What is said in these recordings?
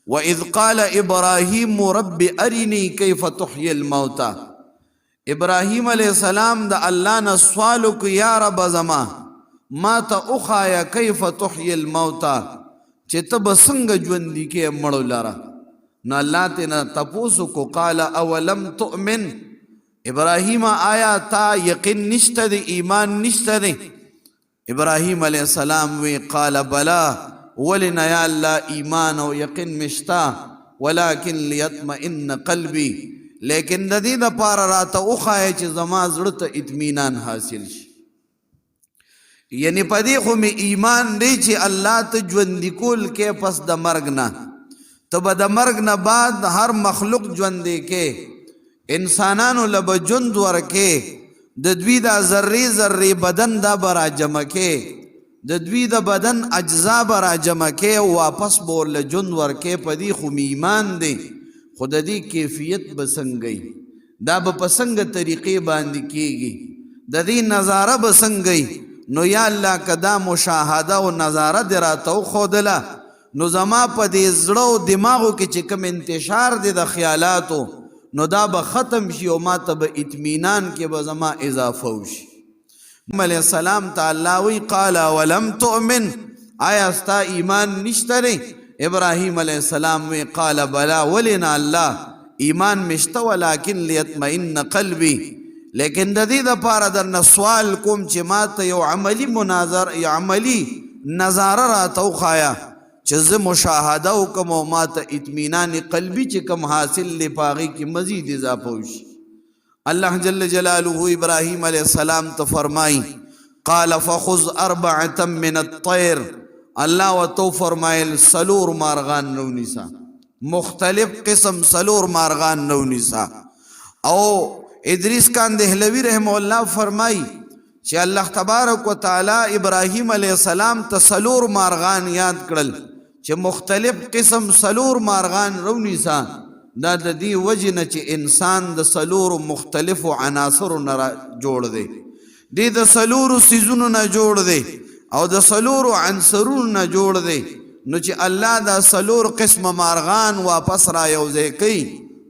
وَإِذْ قَالَ إِبْرَاهِيمُ رَبِّ أَرِنِي كَيْفَ تُحْيِي الْمَوْتَى ابراهیم علیہ السلام دا اللہ نا سوالو کو یا رب زما ما تا اخایا کیف تحیی الموتا چه تب سنگ جوندی کے مڑو لارا نا اللہ تینا تپوسو کو قال اولم تؤمن ابراہیم آیا تا یقین نشتا دے ایمان نشتا دے ابراہیم علیہ السلام وی قال بلا ولنا یا اللہ ایمان و یقین مشتا ولیکن لیطمئن قلبی لیکن د دې د پاره راته وښایه چې زما زړه ته اطمینان حاصل شي یعنی په دې خو مې ایمان دی چې الله ته ژوندي کول کې پس د مرګ نه ته به د مرګ نه بعد هر مخلوق ژوندی کې انسانانو له به ژوند ورکې د دوی دا ذرې ذرې بدن دا به راجمع کې د دوی د بدن اجزا به راجمع کې او واپس به ورله ژوند ورکې په دې خو مې ایمان دی خود دی کیفیت بسنگئی دا بپسنگ طریقے باندی کیگی دا دی نظارہ بسنگئی نو یا اللہ کدا مشاہدہ و نظارہ دراتو خودلا نو زما پا دی زڑو دماغو کی چکم انتشار دی دا خیالاتو نو دا بختم شی و ما تا با اطمینان کی با زما اضافو شی علیہ السلام تا اللہوی قالا ولم تؤمن آیا استا ایمان نشترے ابراہیم علیہ السلام وی قال بلا ولنا اللہ ایمان مشتا ولیکن لیطمئن قلبی لیکن دا دی دا پارا در سوال کوم چی ما تا یو عملی مناظر یا عملی نظارہ را تو خایا چیز مشاہدہ کم و ما تا اطمینان قلبی چی کم حاصل لی پاغی کی مزید اضافوش اللہ جل جلالہ ابراہیم علیہ السلام تا فرمائی قال فخذ اربعتا من الطیر اللہ و تو فرمائل سلور مارغان نونیسا مختلف قسم سلور مارغان نونیسا او ادریس کان دہلوی رحمہ اللہ فرمائی چی اللہ تبارک و تعالی ابراہیم علیہ السلام تا سلور مارغان یاد کرل چی مختلف قسم سلور مارغان رونیسا دا دا دی وجن چی انسان دا سلور مختلف عناصر نرا جوڑ دے دی دا سلور سیزون نا جوڑ دے او د سلور عنصرون نه جوړ دی نو چې الله دا سلور قسم مارغان واپس را یوځای کوي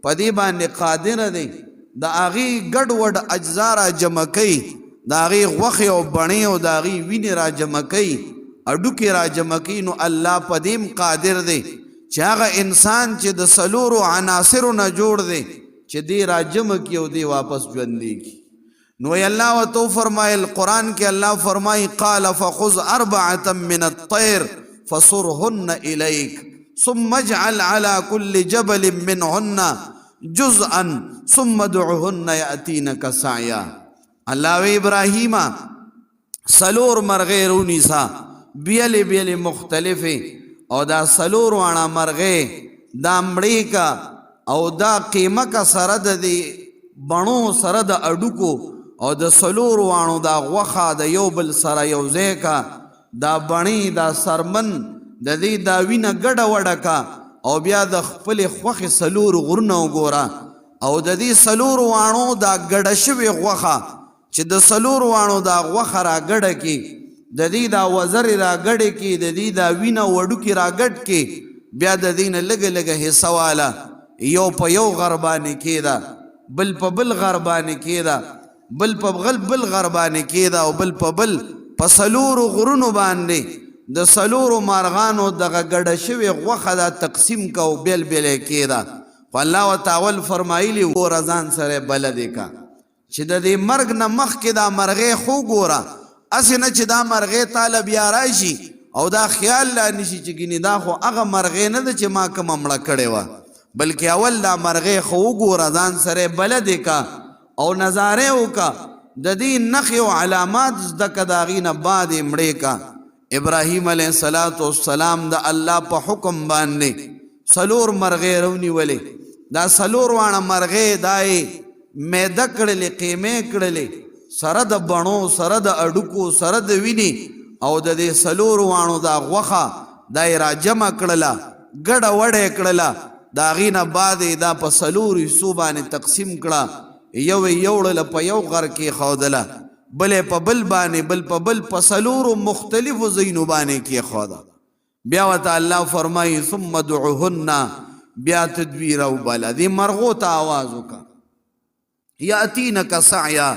په دې باندې قادر دی د هغې ګډ وډ اجزا را جمع کوي د هغې غوښې او بڼې او د هغې وینې را جمع کوي هډوکې را جمع کوي نو الله په دې قادر دی چې هغه انسان چې د سلورو عناصرو نه جوړ دی چې دی را جمع کړي او دی واپس ژوندی کړي نو اللہ و تو فرمائے القرآن کے اللہ فرمائی قال فخذ اربعتا من الطیر فصرهن الیک ثم اجعل على كل جبل منهن جزءا ثم دعهن یأتینک سعیا اللہ و ابراہیم سلور مرغیرونی سا بیل بیل مختلف او دا سلور وانا مرغی دا مڑی کا او دا قیمہ کا سرد دی بنو سرد اڈوکو او د سلور وانو دا غوخا دا یو بل سره یو ځای کا دا بڼی دا سرمن د دې دا وینه ګډه وډه کا او بیا د خپلې خوښې سلور غرونه وګوره او د دې سلور وانو دا ګډه شوې غوښه چې د سلور وانو دا غوښه را ګډه کې د دې دا وزر را ګډه کې د دې دا وینه وډوکې را ګډ کې بیا د دې نه لږه لږه حصه واله یو په یو غربانې کېده بل په بل غربانې کېده بل په بل غربانې کېده او بل په بل په سلورو غرونو باندې د سلورو مارغانو دغه ګډه شوې غوښه دا تقسیم کا او بیل بیل کېده خو الله تعالی فرمایلی ګوره ځان سره بلدې کا چې د دې مرګ نه مخکې دا مرغې خو ګوره هسې نه چې دا مرغې تاله بیا راشي او دا خیال لا نشي چې ګینې دا خو هغه مرغې نه ده چې ما کومه مړه کړې وه بلکې اول دا مرغې خو وګوره ځان سره بلدې کا او نظاره وکا د دې نخي او علامات زده کا د هغې نه بعد یې مړې کا ابراهیم علیه السلام د الله په حکم باندې سلور مرغې رونیولې دا سلور واړه مرغې دا یې میده کړلې قیمې کړلې سره د بڼو سره د اډوکو سره د وینې او د دې سلور واړو دا غوښه دا یې را جمع کړله ګډه وډه کړله د هغې نه بعد یې دا په څلورو حصو باندې تقسیم کړه یو یوړله په یو غر کې ښودله بل په بل باندې بل په بل په سلورو مختلفو ځایونو باندې کې ښوده بیا ورته الله فرمایي ثم ادعوهن بیا تدبیر او بلا دې مرغو ته آواز وکړه یاتینک سعیا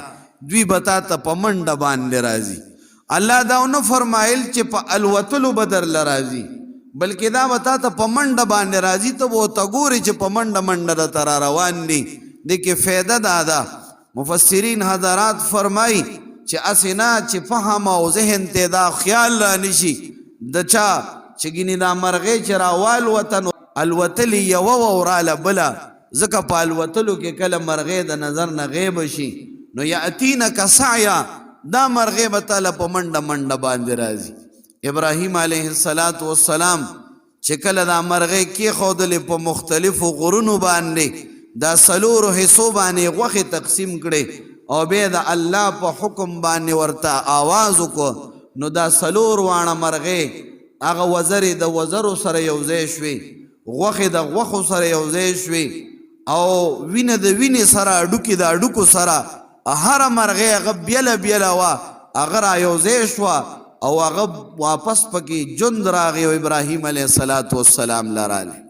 دوی بتا ته په منډه باندې راځي الله دا نه فرمایل چې په الوتلو بدر لراځي بلکې دا بتا ته په منډه باندې راځي ته وو ته ګوري چې په منډه منډه تر روان دي د کې فایده دا مفسرین حضرات فرمای چې اسنا چې فهم او ذهن ته دا خیال را نشي د چا چې ګینه دا مرغې چې راوال وطن الوتلی یو وراله بلا زکه په الوتلو کې کله مرغې د نظر نه غیب شي نو یاتینک سعیا دا مرغې به تعالی په منډه منډه باندې راځي ابراهیم علیه السلام چې کله دا مرغې کې خودلې په مختلفو غرونو باندې دا سلور حصو باندې غوښه تقسیم کړي او به د الله په حکم باندې ورته आवाज وکړو نو دا سلور وانه مرغې هغه وزرې د وزرو سره یوځای شوي غوښه د غوښو سره یوځای شوي او وینه د وینې سره اډوکی د اډوکو سره هر مرغې هغه بیله وا هغه را یوځای شوه او هغه واپس پکې ژوند راغی او ابراهیم علیه السلام لراله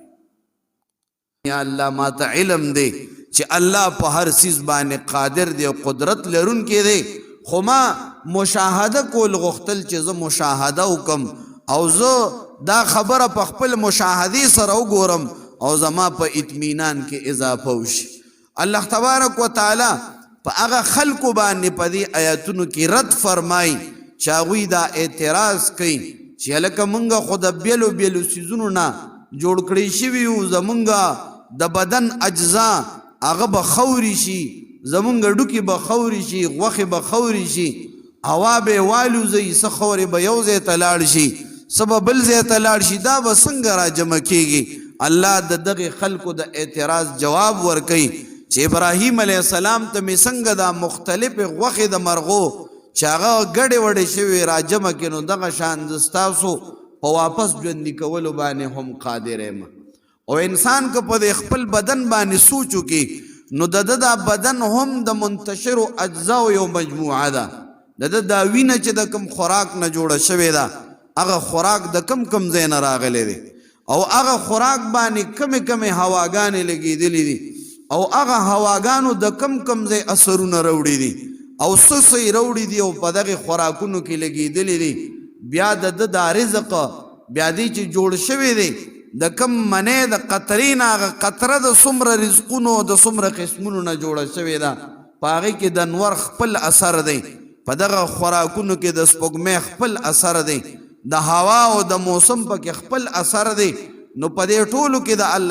یا الله ما ته علم دی چې الله په هر چیز باندې قادر دی او قدرت لرونکی دی خو ما مشاهده کول غوښتل چې زه مشاهده وکم او زه دا خبره په خپل مشاهدې سره وګورم او زما په اطمینان کې اضافه وشي الله تبارک وتعالی په هغه خلکو باندې په دې آیاتونو کې رد فرمای چې هغوی دا اعتراض کوي چې هلکه مونږ خو د بیلو څیزونو نه جوړ کړی شوي یو زمونږ د بدن اجزا هغه به خوري شي زمونږ ډوکې به خوري شي غوښې به خوري شي هوا به والوځي څه خورې به یو ځای ته لاړ شي څه به بل ځای ته لاړ شي دا به څنګه را جمع کېږي الله د دغه خلکو د اعتراض جواب ورکوي چې ابراهیم علیه السلام ته مې څنګه دا مختلفې غوښې د مرغو چې هغه ګډې وډې شوې را جمع کړي نو دغه شان زه ستاسو په واپس ژوندي کولو باندې هم قادر یم او انسان که په خپل بدن باندې سوچ وکړي نو د ده دا بدن هم د منتشرو اجزاو یو مجموعه ده د ده دا وینه چې د کم خوراک نه جوړه شوې ده هغه خوراک د کم ځای نه راغلی دی او هغه خوراک باندې کمې هواګانې لګېدلې دي او هغه هواګانو د کم ځای اثرونه راوړي دي او څه راوړي دي او په دغه خوراکونو کې لګېدلې دي بیا د ده دا رزق بیا دی چې جوړ شوی دی د کم منې د قطرې نه هغه قطره د څومره رزقونو د څومره قسمونو نه جوړه شوې ده په هغې کې د انور خپل اثر دی په دغه خوراکونو کې د سپوږمۍ خپل اثر دی د هوا او د موسم پکې خپل اثر دی نو په دې ټولو کې د الله